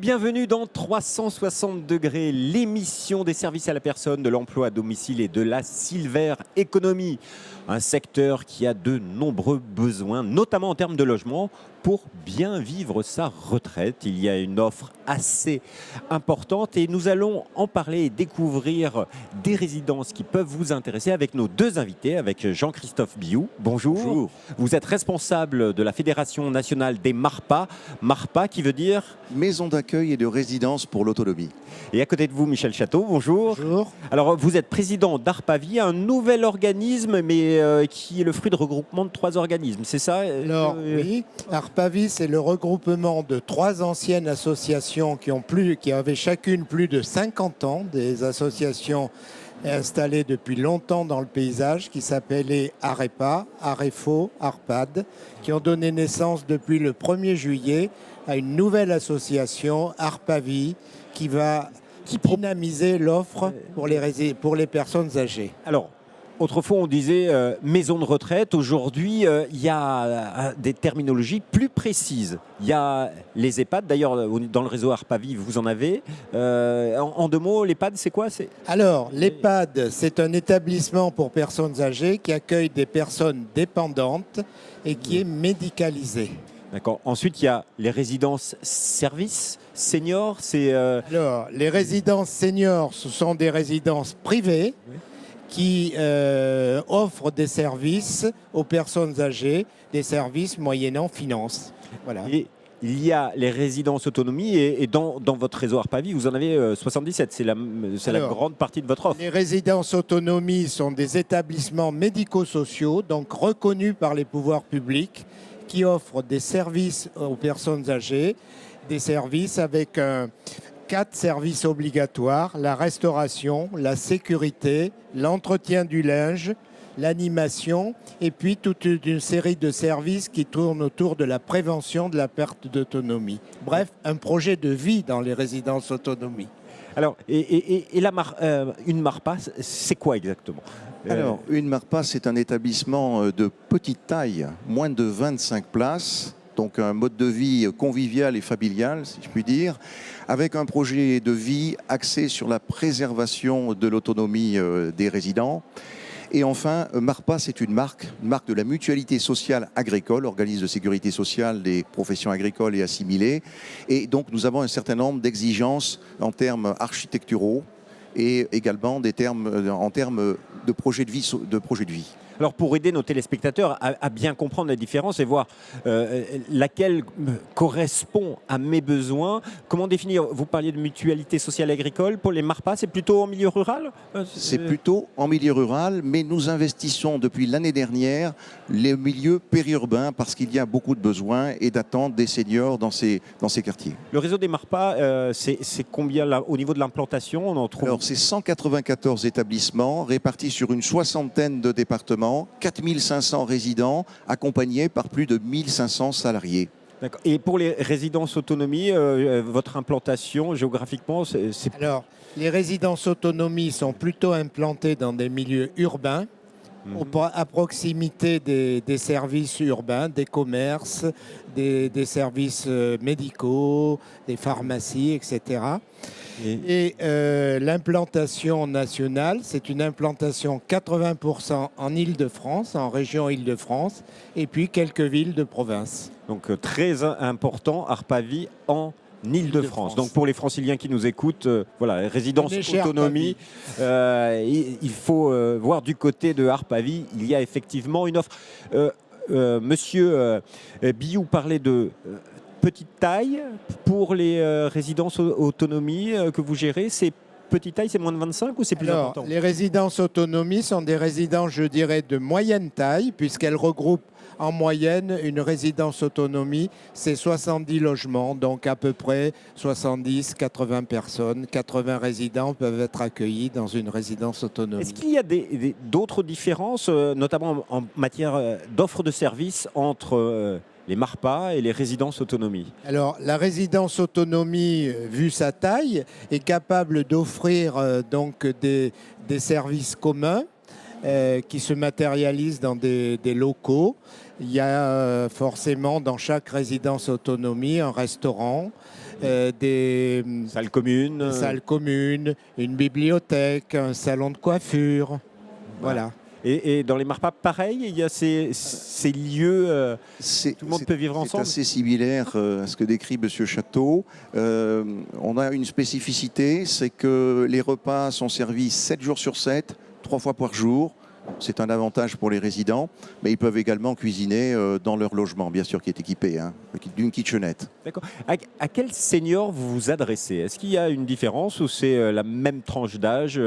Bienvenue dans 360 degrés, l'émission des services à la personne, de l'emploi à domicile et de la silver economy. Un secteur qui a de nombreux besoins, notamment en termes de logement, pour bien vivre sa retraite. Il y a une offre assez importante et nous allons en parler et découvrir des résidences qui peuvent vous intéresser avec nos deux invités, avec Jean-Christophe Biou. Bonjour. Bonjour. Vous êtes responsable de la Fédération nationale des MARPA. MARPA qui veut dire Maison d'accueil et de résidence pour l'autonomie. Et à côté de vous, Michel Château, bonjour. Bonjour. Alors, vous êtes président d'Arpavie, un nouvel organisme, mais qui est le fruit de regroupement de 3 organismes, c'est ça? Alors, oui, Arpavie, c'est le regroupement de 3 anciennes associations qui avaient chacune plus de 50 ans, des associations installées depuis longtemps dans le paysage, qui s'appelaient Arepa, Arefo, Arpad, qui ont donné naissance depuis le 1er juillet à une nouvelle association, Arpavie, qui va dynamiser l'offre pour les personnes âgées. Alors, autrefois, on disait maison de retraite. Aujourd'hui, il y a des terminologies plus précises. Il y a les EHPAD. D'ailleurs, dans le réseau Arpavie, vous en avez. En 2 mots, l'EHPAD, c'est quoi? Alors, l'EHPAD, c'est un établissement pour personnes âgées qui accueille des personnes dépendantes et qui est médicalisé. D'accord. Ensuite, il y a les résidences services seniors. Alors, les résidences seniors, ce sont des résidences privées qui offrent des services aux personnes âgées, des services moyennant finance. Voilà. Et il y a les résidences autonomie et dans votre réseau Arpavie, vous en avez 77. C'est la grande partie de votre offre. Les résidences autonomie sont des établissements médico-sociaux, donc reconnus par les pouvoirs publics, qui offrent des services aux personnes âgées, des services avec 4 services obligatoires: la restauration, la sécurité, l'entretien du linge, l'animation, et puis toute une série de services qui tournent autour de la prévention de la perte d'autonomie. Bref, un projet de vie dans les résidences autonomie. Alors, une MARPA, c'est quoi exactement? Alors, une MARPA, c'est un établissement de petite taille, moins de 25 places, donc un mode de vie convivial et familial, si je puis dire, avec un projet de vie axé sur la préservation de l'autonomie des résidents. Et enfin, MARPA, c'est une marque de la Mutualité sociale agricole, organisme de sécurité sociale des professions agricoles et assimilées. Et donc, nous avons un certain nombre d'exigences en termes architecturaux et également en termes de projet de vie. Alors, pour aider nos téléspectateurs à bien comprendre la différence et voir laquelle correspond à mes besoins, comment définir? Vous parliez de mutualité sociale agricole. Pour les MARPA, c'est plutôt en milieu rural? C'est plutôt en milieu rural, mais nous investissons depuis l'année dernière les milieux périurbains parce qu'il y a beaucoup de besoins et d'attentes des seniors dans ces quartiers. Le réseau des MARPA, c'est combien là, au niveau de l'implantation? On en trouve... Alors, c'est 194 établissements répartis sur une 60aine de départements, 4500 résidents accompagnés par plus de 1500 salariés. D'accord. Et pour les résidences autonomie, votre implantation géographiquement, c'est... Alors, les résidences autonomie sont plutôt implantées dans des milieux urbains, à proximité des services urbains, des commerces, des services médicaux, des pharmacies, etc. Et l'implantation nationale, c'est une implantation 80% en Île-de-France, en région Île-de-France, et puis quelques villes de province. Donc très important, Arpavie en Île-de-France. Donc pour les franciliens qui nous écoutent, voilà, résidence autonomie, il faut voir du côté de Arpavie, il y a effectivement une offre. Monsieur Biou parlait de petite taille pour les résidences autonomie que vous gérez. C'est petite taille, c'est moins de 25 ou c'est plus important? Les résidences autonomie sont des résidences, je dirais, de moyenne taille, puisqu'elles regroupent en moyenne une résidence autonomie, c'est 70 logements, donc à peu près 70-80 personnes, 80 résidents peuvent être accueillis dans une résidence autonome. Est-ce qu'il y a d'autres différences, notamment en matière d'offres de services entre les MARPA et les résidences autonomie? Alors, la résidence autonomie, vu sa taille, est capable d'offrir donc des services communs qui se matérialisent dans des locaux. Il y a forcément dans chaque résidence autonomie un restaurant, des Salle commune. salles communes, une bibliothèque, un salon de coiffure. Voilà. Et dans les Marpas, pareil, il y a ces lieux, tout le monde peut vivre ensemble. C'est assez similaire à ce que décrit M. Château. On a une spécificité, c'est que les repas sont servis 7 jours sur 7, 3 fois par jour. C'est un avantage pour les résidents, mais ils peuvent également cuisiner dans leur logement, bien sûr, qui est équipé d'une kitchenette. D'accord. À quel senior vous vous adressez? Est-ce qu'il y a une différence ou c'est la même tranche d'âge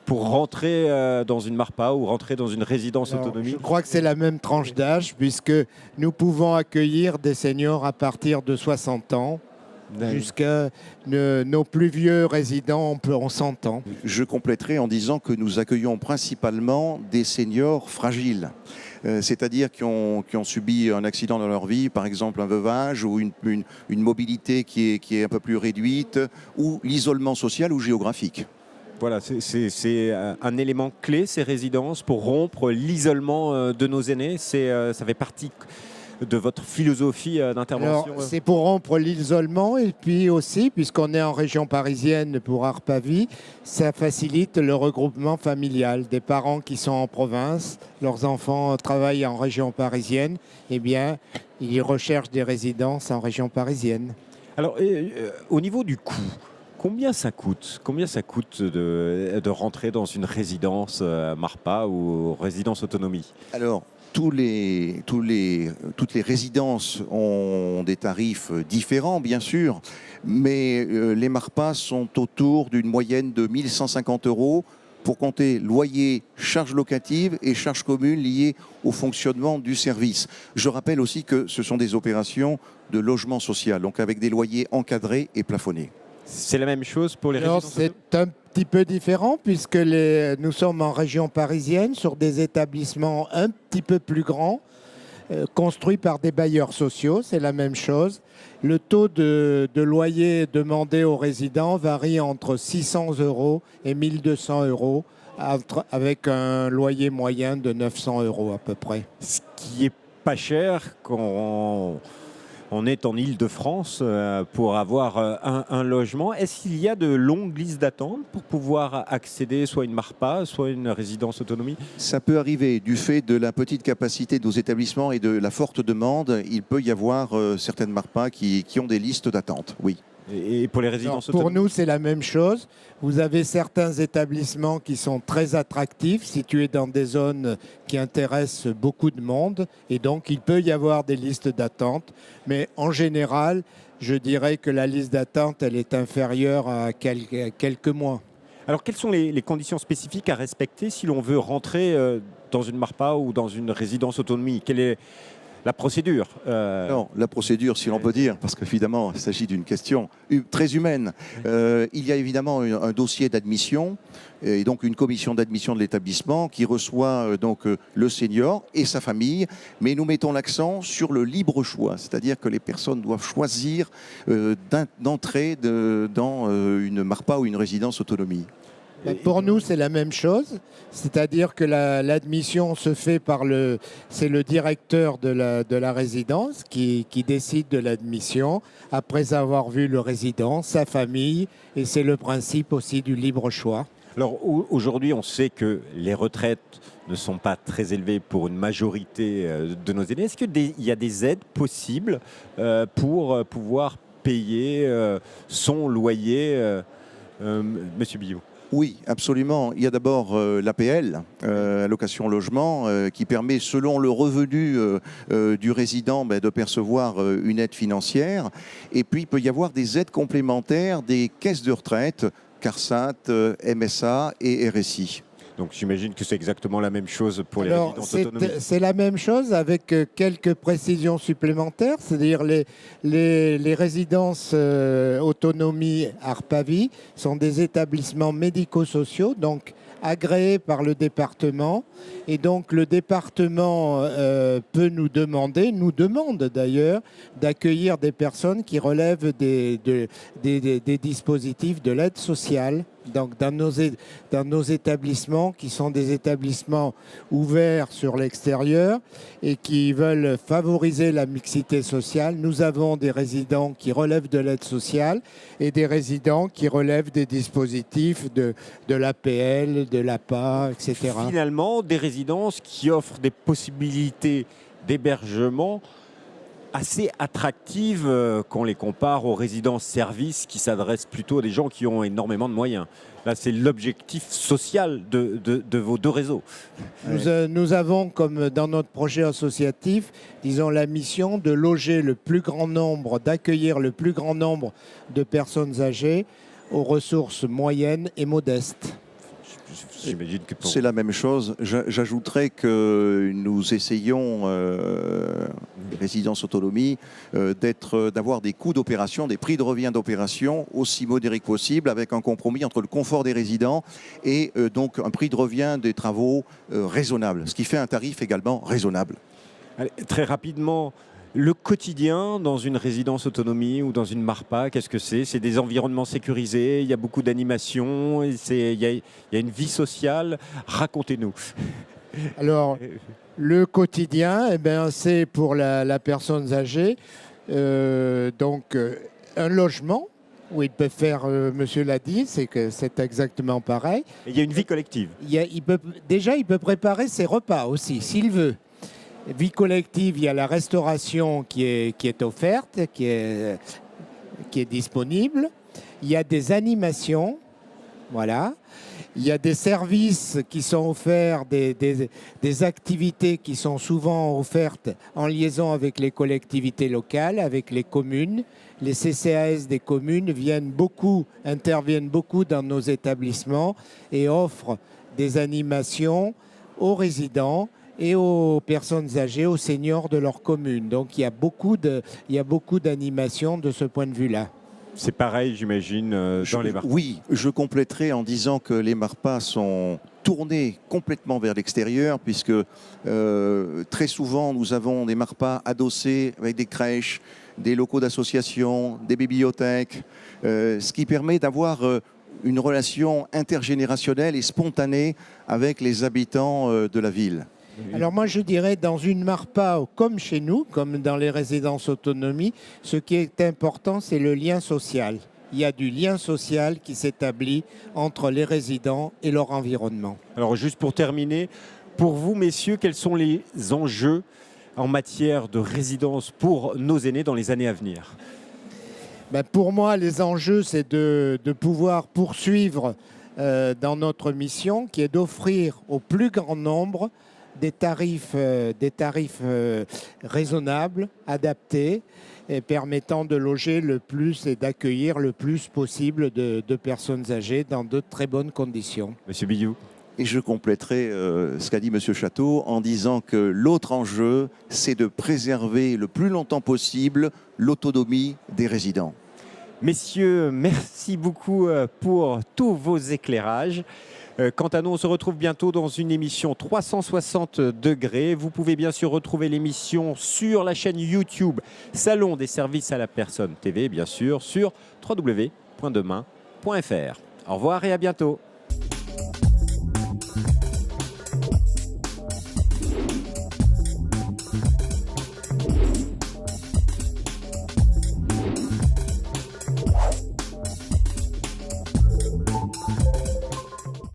pour rentrer dans une Marpa ou rentrer dans une résidence Alors, autonomie? je crois que c'est la même tranche d'âge puisque nous pouvons accueillir des seniors à partir de 60 ans jusqu'à nos plus vieux résidents ont 100 ans. Je compléterai en disant que nous accueillons principalement des seniors fragiles, c'est-à-dire qui ont subi un accident dans leur vie, par exemple un veuvage ou une mobilité qui est un peu plus réduite, ou l'isolement social ou géographique. Voilà, c'est un élément clé, ces résidences, pour rompre l'isolement de nos aînés. Ça fait partie de votre philosophie d'intervention. Alors, c'est pour rompre l'isolement et puis aussi, puisqu'on est en région parisienne pour Arpavie, ça facilite le regroupement familial des parents qui sont en province, leurs enfants travaillent en région parisienne, eh bien, ils recherchent des résidences en région parisienne. Alors, au niveau du coût, combien ça coûte de rentrer dans une résidence Marpa ou résidence autonomie? Alors, toutes les résidences ont des tarifs différents, bien sûr, mais les Marpas sont autour d'une moyenne de 1 150 € pour compter loyer, charges locatives et charges communes liées au fonctionnement du service. Je rappelle aussi que ce sont des opérations de logement social, donc avec des loyers encadrés et plafonnés. C'est la même chose pour les Alors, résidences c'est un petit peu différent puisque nous sommes en région parisienne sur des établissements un petit peu plus grands, construits par des bailleurs sociaux, c'est la même chose. Le taux de loyer demandé aux résidents varie entre 600 € et 1 200 € avec un loyer moyen de 900 € à peu près. Ce qui est pas cher quand on est en Île-de-France pour avoir un logement. Est-ce qu'il y a de longues listes d'attente pour pouvoir accéder soit à une Marpa, soit à une résidence autonomie? Ça peut arriver du fait de la petite capacité de nos établissements et de la forte demande. Il peut y avoir certaines Marpas qui ont des listes d'attente, oui. Et pour les résidences Alors, pour autonomies? nous, c'est la même chose. Vous avez certains établissements qui sont très attractifs, situés dans des zones qui intéressent beaucoup de monde. Et donc, il peut y avoir des listes d'attente. Mais en général, je dirais que la liste d'attente, elle est inférieure à quelques mois. Alors, quelles sont les conditions spécifiques à respecter si l'on veut rentrer dans une Marpa ou dans une résidence autonomie? Quelle est la procédure? Non, la procédure, si l'on peut dire, parce qu'évidemment, il s'agit d'une question très humaine. Il y a évidemment un dossier d'admission et donc une commission d'admission de l'établissement qui reçoit le senior et sa famille, mais nous mettons l'accent sur le libre choix, c'est-à-dire que les personnes doivent choisir d'entrer dans une Marpa ou une résidence autonomie. Pour nous, c'est la même chose, c'est-à-dire que l'admission se fait c'est le directeur de la résidence qui décide de l'admission après avoir vu le résident, sa famille, et c'est le principe aussi du libre choix. Alors aujourd'hui, on sait que les retraites ne sont pas très élevées pour une majorité de nos aînés. Est-ce qu'il y a des aides possibles pour pouvoir payer son loyer, Monsieur Billot? Oui, absolument. Il y a d'abord l'APL, allocation logement, qui permet, selon le revenu du résident, de percevoir une aide financière. Et puis, il peut y avoir des aides complémentaires des caisses de retraite, CARSAT, MSA et RSI. Donc j'imagine que c'est exactement la même chose pour les résidences autonomies. C'est la même chose avec quelques précisions supplémentaires, c'est-à-dire les résidences autonomie Arpavie sont des établissements médico-sociaux, donc agréés par le département. Et donc le département peut nous demande d'ailleurs, d'accueillir des personnes qui relèvent des dispositifs de l'aide sociale. Donc dans nos établissements, qui sont des établissements ouverts sur l'extérieur et qui veulent favoriser la mixité sociale, nous avons des résidents qui relèvent de l'aide sociale et des résidents qui relèvent des dispositifs de l'APL, de l'APA, etc. Finalement, des résidences qui offrent des possibilités d'hébergement assez attractives quand on les compare aux résidences-services qui s'adressent plutôt à des gens qui ont énormément de moyens. Là, c'est l'objectif social de vos deux réseaux. Nous avons, comme dans notre projet associatif, disons la mission de loger le plus grand nombre, d'accueillir le plus grand nombre de personnes âgées aux ressources moyennes et modestes. J'imagine que C'est la même chose. J'ajouterais que nous essayons, résidence autonomie, d'avoir des coûts d'opération, des prix de revient d'opération aussi modérés que possible, avec un compromis entre le confort des résidents et donc un prix de revient des travaux raisonnable, ce qui fait un tarif également raisonnable. Allez, très rapidement, le quotidien dans une résidence autonomie ou dans une MARPA, qu'est-ce que c'est? C'est des environnements sécurisés, il y a beaucoup d'animation, il y a une vie sociale. Racontez-nous. Alors, le quotidien, eh ben, c'est pour la personne âgée, un logement où il peut faire, monsieur l'a dit, c'est exactement pareil. Et il y a une vie collective. Il peut préparer ses repas aussi, s'il veut. Vie collective, il y a la restauration qui est offerte, qui est disponible. Il y a des animations, voilà. Il y a des services qui sont offerts, des activités qui sont souvent offertes en liaison avec les collectivités locales, avec les communes. Les CCAS des communes interviennent beaucoup dans nos établissements et offrent des animations aux résidents et aux personnes âgées, aux seniors de leur commune. Donc il y a beaucoup d'animations de ce point de vue-là. C'est pareil, j'imagine, dans les MARPA. Oui, je compléterai en disant que les MARPA sont tournés complètement vers l'extérieur, puisque très souvent nous avons des MARPA adossés avec des crèches, des locaux d'associations, des bibliothèques, ce qui permet d'avoir une relation intergénérationnelle et spontanée avec les habitants de la ville. Alors moi je dirais dans une MARPA comme chez nous, comme dans les résidences autonomie, ce qui est important c'est le lien social. Il y a du lien social qui s'établit entre les résidents et leur environnement. Alors juste pour terminer, pour vous messieurs, quels sont les enjeux en matière de résidence pour nos aînés dans les années à venir? Pour moi les enjeux c'est de pouvoir poursuivre dans notre mission qui est d'offrir au plus grand nombre des tarifs raisonnables, adaptés, et permettant de loger le plus et d'accueillir le plus possible de personnes âgées dans de très bonnes conditions. Monsieur Billou. Et je compléterai ce qu'a dit Monsieur Château en disant que l'autre enjeu, c'est de préserver le plus longtemps possible l'autonomie des résidents. Messieurs, merci beaucoup pour tous vos éclairages. Quant à nous, on se retrouve bientôt dans une émission 360 degrés. Vous pouvez bien sûr retrouver l'émission sur la chaîne YouTube Salon des services à la personne TV, bien sûr, sur www.demain.fr. Au revoir et à bientôt.